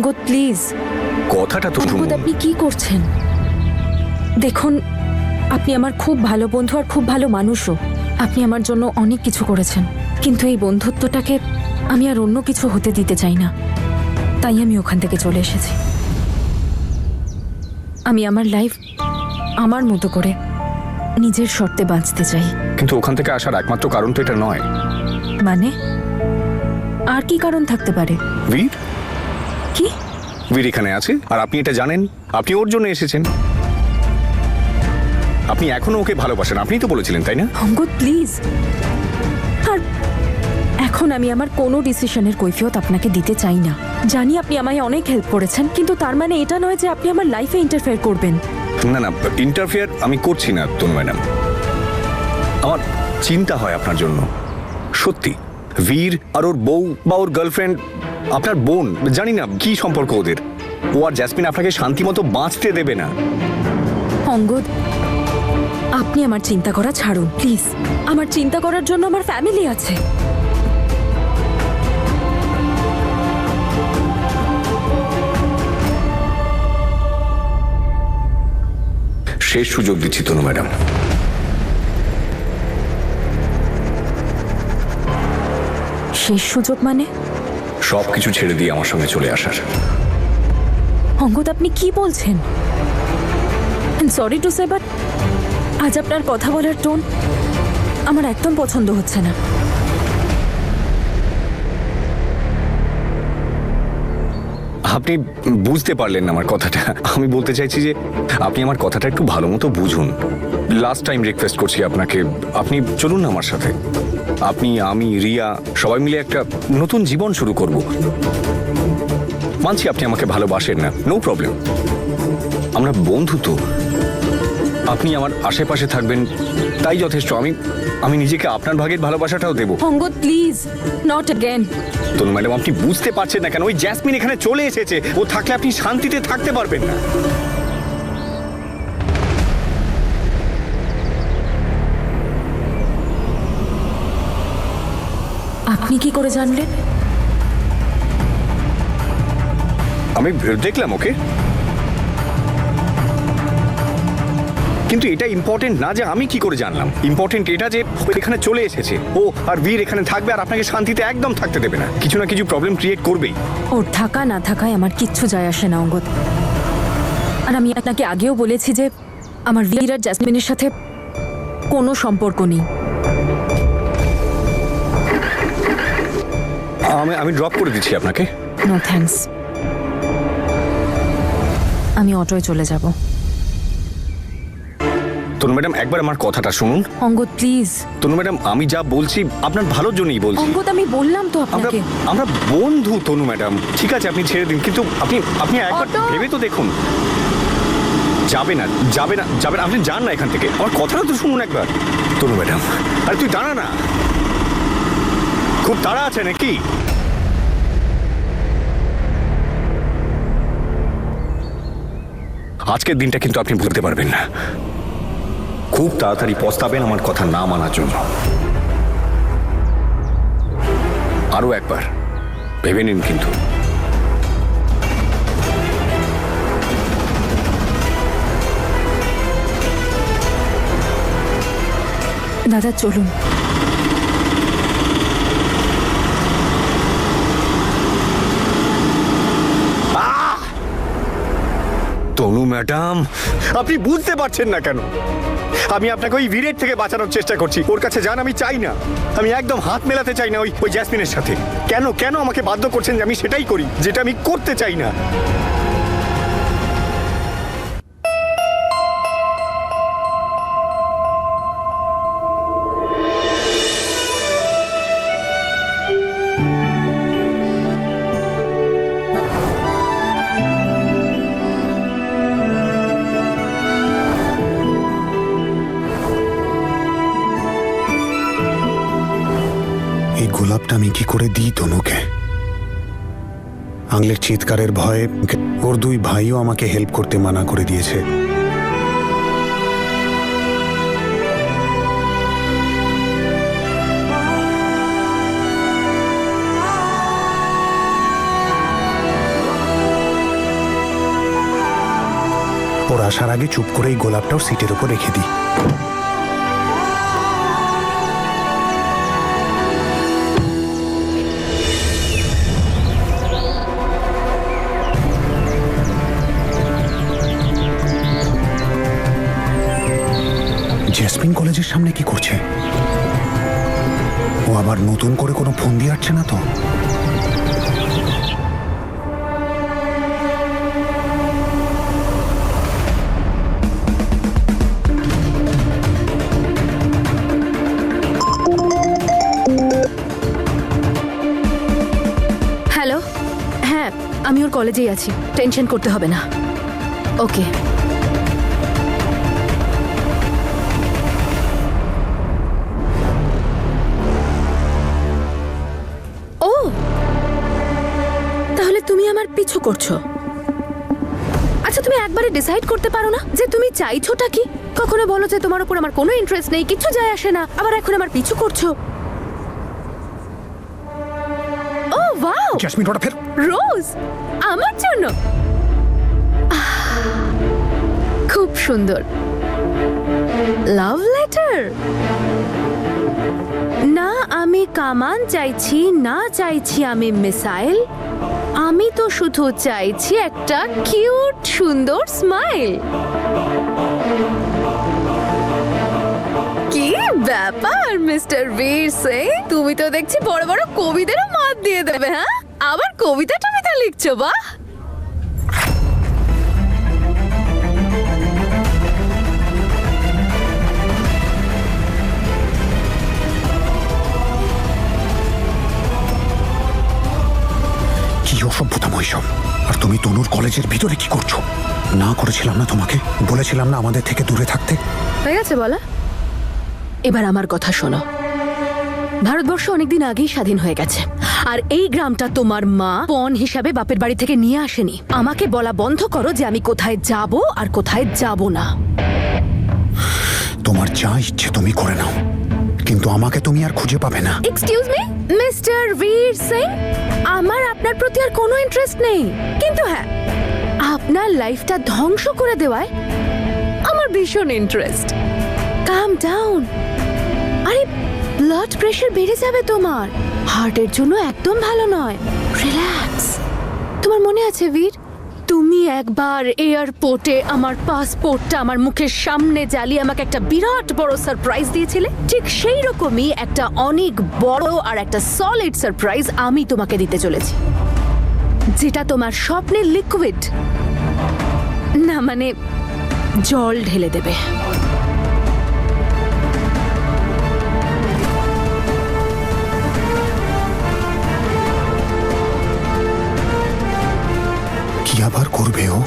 Angad please. কথাটা তো শুনুন। অঙ্গদ আপনি কি করছেন? দেখুন, আপনি আমার খুব ভালো বন্ধু আর খুব ভালো মানুষও। আপনি আমার জন্য অনেক কিছু করেছেন, কিন্তু এই বন্ধুত্বটাকে আমি আর অন্য কিছু হতে দিতে চাই না। তাই আমি ওখান থেকে চলে এসেছি। আমি আমার লাইফ আমার মতো করে নিজের শর্তে বাঁচতে চাই। কিন্তু ওখান থেকে আসার একমাত্র কারণ তো এটা নয়। মানে আর কি কারণ থাকতে পারে? বীর, কি? বীর এখানে আছে আর আপনি এটা জানেন। আপনি ওর জন্য এসেছেন। আপনি এখনো ওকে ভালোবাসেন, আপনিই তো বলেছিলেন, তাই না? অঙ্গদ প্লিজ। আর এখন আমি আমার কোনো ডিসিশনের কৈফিয়ত আপনাকে দিতে চাই না। জানি আপনি আমায় অনেক হেল্প করেছেন, কিন্তু তার মানে এটা নয় যে আপনি আমার লাইফে ইন্টারফেয়ার করবেন। না না, ইন্টারফেয়ার আমি করছি না তনু ম্যাডাম। আমার চিন্তা হয় আপনার জন্য, সত্যি। বীর আর ওর বউ বা ওর গার্লফ্রেন্ড, আপনার বোন, জানি না কি সম্পর্ক ওদের। ও আর জ্যাসমিন আপনাকে শান্তিমতো বাঁচতে দেবে না। অঙ্গদ, আপনি আমার চিন্তা করা ছাড়ুন প্লিজ। আমার চিন্তা করার জন্য আমার ফ্যামিলি আছে। শেষ সুযোগ দিচ্ছি তনু ম্যাডাম। শেষ সুযোগ মানে? সবকিছু ছেড়ে দিয়ে আমার সঙ্গে চলে আসার। অঙ্গদ আপনি কি বলছেন? সরি টু সে, বাট আজ আপনার কথা বলার টোন আমার একদম পছন্দ হচ্ছে না। আপনি বুঝতে পারলেন না আমার কথাটা। আমি বলতে চাইছি যে আপনি আমার কথাটা একটু ভালো মতো বুঝুন। লাস্ট টাইম রিকোয়েস্ট করছি আপনাকে, আপনি চলুন না আমার সাথে। আপনি, আমি, রিয়া সবাই মিলে একটা নতুন জীবন শুরু করব। মানছি আপনি আমাকে ভালোবাসেন না, নো প্রবলেম। আমরা বন্ধু তো। আপনি আমার আশেপাশে থাকবেন তাই যথেষ্ট। আমি নিজেকে আপনার ভাগের ভালোবাসাটাও দেব। Angad please, not again. Tanu madam, আপনি বুঝতে পারছেন না কেন? ওই জ্যাসমিন এখানে চলে এসেছে, ও থাকলে আপনি শান্তিতে থাকতে পারবেন না। আপনি কি করে জানলেন? আমি দেখলাম ওকে। কিন্তু এটা ইম্পর্টেন্ট না যে আমি কি করে জানলাম। ইম্পর্টেন্ট এটা যে ও এখানে চলে এসেছে। ও আর বীর এখানে থাকবে আর আপনাকে শান্তিতে একদম থাকতে দেবে না। কিছু না কিছু প্রবলেম ক্রিয়েট করবেই। ওর থাকা না থাকায় আমার কিচ্ছু যায় আসে না অঙ্গদ। আর আমি আপনাকে আগেও বলেছি যে আমার বীর আর জ্যাসমিনের সাথে কোনো সম্পর্ক নেই। আমি ড্রপ করে দিচ্ছি আপনাকে। নো থ্যাঙ্কস, আমি অটোয় চলে যাব। তনু ম্যাডাম, একবার আমার কথাটা শুনুন। অঙ্গদ প্লিজ। তনু ম্যাডাম, আমি যা বলছি আপনার ভালোর জন্যই বলছি। অঙ্গদ আমি বললাম তো আপনাকে। আমরা বন্ধু তনু ম্যাডাম। ঠিক আছে, আপনি ছেড়ে দিন, কিন্তু আপনি একবার অটো! ভেবে তো দেখুন। যাবে না, যাবে না, যাবে না। আপনি যান না এখান থেকে। আমার কথাটা তো শুনুন একবার। তনু ম্যাডাম, আরে তুই দাঁড়া না। খুব তাড়া আছে নাকি? আজকের দিনটা কিন্তু আপনি ভুলতে পারবেন না। খুব তাড়াতাড়ি পস্তাবেন আমার কথা না মানার জন্য। আরো একবার ভেবে নিন কিন্তু। দাদা চলুন। তনু ম্যাডাম, আপনি বুঝতে পারছেন না কেন? আমি আপনাকে ওই বীরের থেকে বাঁচানোর চেষ্টা করছি। ওর কাছে যান আমি চাই না। আমি একদম হাত মেলাতে চাই না ওই জ্যাসমিনের সাথে। কেন কেন আমাকে বাধ্য করছেন যে আমি সেটাই করি যেটা আমি করতে চাই না? এই গোলাপটা আমি কি করে দিই তনুকে? আংলের চিৎকারের ভয়ে ওর দুই ভাইও আমাকে হেল্প করতে মানা করে দিয়েছে। আসার আগে চুপ করে এই গোলাপটাও সিটের উপর রেখে দিই। জেসমিন কলেজের সামনে কি করছে? ও আবার নতুন করে কোনো ফোন দিয়ে আসছে না তো? হ্যালো, হ্যাঁ আমি ওর কলেজেই আছি, টেনশন করতে হবে না। ওকে। ও তাহলে তুমি আমার পিছু করছো? আচ্ছা, তুমি একবারে ডিসাইড করতে পারো না যে তুমি চাইছোটা কি? কখনো বলো যে তোমার উপর আমার কোনো ইন্টারেস্ট নেই, কিছু যায় আসে না, আবার এখন আমার পিছু করছো। ও ওয়াও, জেসমিন ওটা ফের। রোজ আমার জন্য খুব সুন্দর। Love letter? না আমি কামান চাইছি, না চাইছি আমি মিসাইল, আমি তো শুধু চাইছি একটা কিউট সুন্দর স্মাইল। কি ব্যাপার মিস্টার বীর সিং, তুমি তো দেখছি বড় বড় কবিদেরও মাত দিয়ে দেবে। হ্যাঁ, আবার কবিতা টবিতা লিখছো? বাহ। কি অসভ্যতা মৈশব! আর তুমি তনুর কলেজের ভিতরে কি করছো? না করেছিলাম না তোমাকে? বলেছিলাম না আমাদের থেকে দূরে থাকতে? হয়ে গেছে বলা, এবার আমার কথা শোনো। ভারতবর্ষ অনেকদিন আগেই স্বাধীন হয়ে গেছে, আর এই গ্রামটা তোমার মা পণ হিসাবে বাপের বাড়ি থেকে নিয়ে আসেনি। আমাকে বলা বন্ধ করো যে আমি কোথায় যাব আর কোথায় যাব না। তোমার যা ইচ্ছে তুমি করে নাও, কিন্তু আমাকে তুমি আর খুঁজে পাবে না। এক্সকিউজ মি মিস্টার বীর সিং, আমার আপনার প্রতি আর কোনো ইন্টারেস্ট নেই, কিন্তু হ্যাঁ আপনার লাইফটা ধ্বংস করে দেওয়ায় আমার ভীষণ ইন্টারেস্ট। কাম ডাউন। আরে ব্লাড প্রেশার বেড়ে যাবে তোমার, হার্টের জন্য একদম ভালো নয়। রিল্যাক্স। তোমার মনে আছে বীর, তুমি একবার এয়ারপোর্টে আমার পাসপোর্টটা আমার মুখের সামনে জ্বালিয়ে আমাকে একটা বিরাট বড় সারপ্রাইজ দিয়েছিলে? ঠিক সেই রকমই একটা অনেক বড় আর একটা সলিড সারপ্রাইজ আমি তোমাকে দিতে চলেছি, যেটা তোমার স্বপ্নের লিকুইড না মানে জল ঢেলে দেবে। কি আবার করবে ও?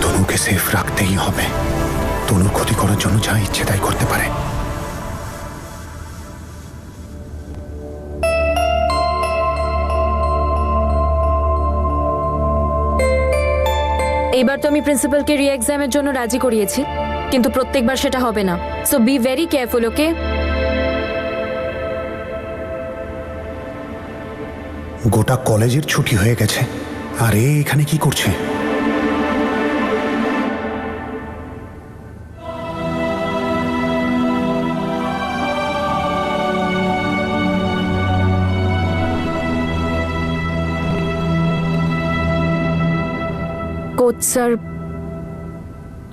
তনুকে সেফ রাখতেই হবে। তনুর ক্ষতি করার জন্য যা ইচ্ছে তাই করতে পারে। এবার তো আমি প্রিন্সিপালকে রি এক্সামের জন্য রাজি করিয়েছি, কিন্তু প্রত্যেকবার সেটা হবে না। সো বি ভেরি কেয়ারফুল, ওকে? গোটা কলেজের ছুটি হয়ে গেছে, আর এ এখানে কি করছে? কোচ স্যার,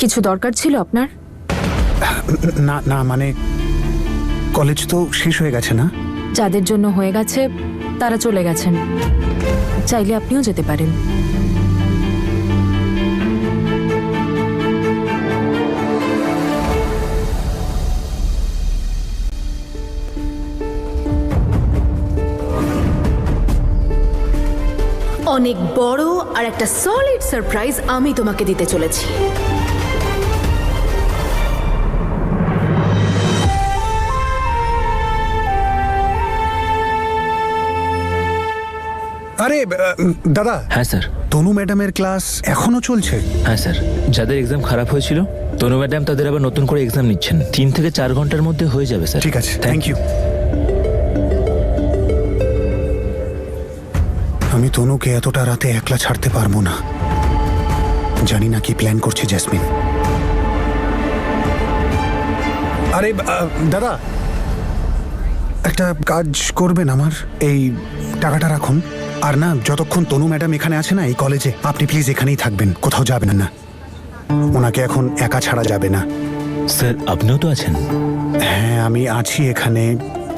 কিছু দরকার ছিল আপনার? না না, মানে কলেজ তো শেষ হয়ে গেছে না? যাদের জন্য হয়ে গেছে তারা চলে গেছেন, চাইলে আপনিও যেতে পারেন। অনেক বড় আর একটা সলিড সারপ্রাইজ আমি তোমাকে দিতে চলেছি। আরে দাদা। হ্যাঁ স্যার। তনু ম্যাডামের ক্লাস এখনো চলছে? হ্যাঁ স্যার, যাদের এক্সাম খারাপ হয়েছিল তনু ম্যাডাম তাদের আবার নতুন করে এক্সাম নিচ্ছেন। 3 থেকে 4 ঘন্টার মধ্যে হয়ে যাবে স্যার। ঠিক আছে, থ্যাংক ইউ। আমি তনুকে এতটা রাতে একলা ছাড়তে পারবো না। জানি না কি প্ল্যান করছে জেসমিন। আরে দাদা, একটা কাজ করবেন আমার, এই টাকাটা রাখুন। আর না, যতক্ষণ তনু ম্যাডাম এখানে আছে না এই কলেজে, আপনি প্লিজ এখানেই থাকবেন, কোথাও যাবেন না। ওনাকে এখন একা ছাড়া যাবে না। স্যার আপনিও তো আছেন। হ্যাঁ আমি আছি এখানে,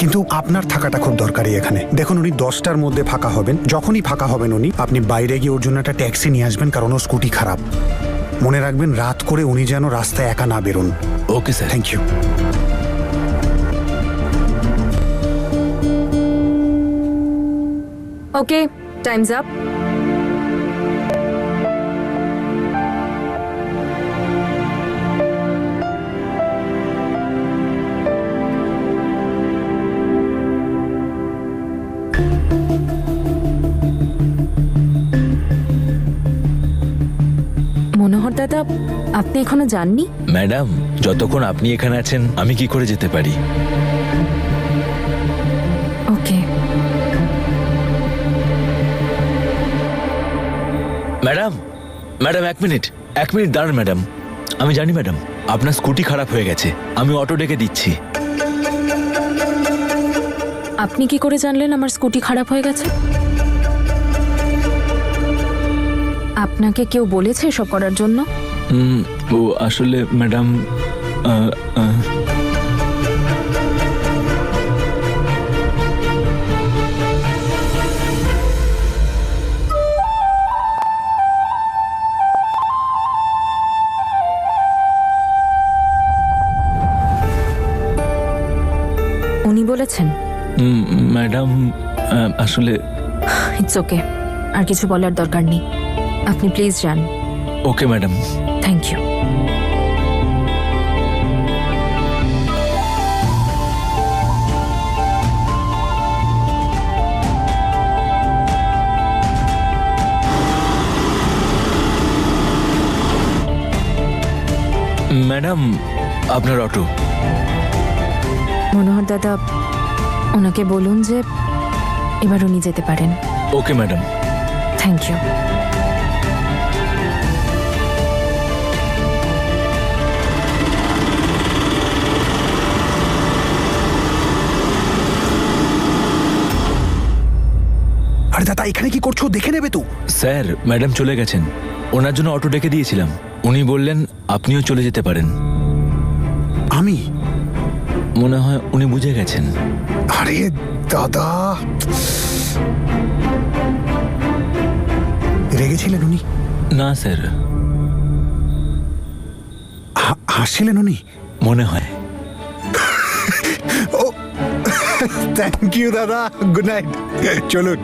কিন্তু আপনার থাকাটা খুব দরকারি এখানে। দেখুন উনি 10টার মধ্যে ফাঁকা হবেন, যখনই ফাঁকা হবেন উনি, আপনি বাইরে গিয়ে ওর জন্য একটা ট্যাক্সি নিয়ে আসবেন, কারণ ওর স্কুটি খারাপ। মনে রাখবেন রাত করে উনি যেন রাস্তায় একা না বেরোন। Okay sir. Thank you. Okay, times up. Manohar দাদা, আপনি এখনো যাননি? ম্যাডাম, যতক্ষণ আপনি এখানে আছেন আমি কি করে যেতে পারি? ওকে। ম্যাডাম, ম্যাডাম এক মিনিট দাঁড়ান ম্যাডাম। আমি জানি ম্যাডাম আপনার স্কুটি খারাপ হয়ে গেছে, আমি অটো ডেকে দিচ্ছি। আপনি কি করে জানলেন আমার স্কুটি খারাপ হয়ে গেছে? আপনাকে কেউ বলেছে এসব করার জন্য? ও আসলে ম্যাডাম উনি বলেছেন? ম্যাডাম আসলে ইটস ওকে, আর কিছু বলার দরকার নেই। আপনি প্লিজ যান। Okay madam. Thank you. Madam আপনার অটো। মনোহর দাদা, ওনাকে বলুন যে এবার উনি যেতে পারেন। Okay madam. Thank you. আরে দাদা এখানে কি করছো, দেখে নেবে তো। স্যার ম্যাডাম চলে গেছেন, ওনার জন্য অটো ডেকে দিয়েছিলাম, উনি বললেন আপনিও চলে যেতে পারেন। আমি মনে হয় উনি বুঝে গেছেন। আরে দাদা, রেগেছিলেন উনি? না স্যার। হাসছিলেন উনি? মনে হয়। ও থ্যাংক ইউ দাদা, গুড নাইট, চলুন।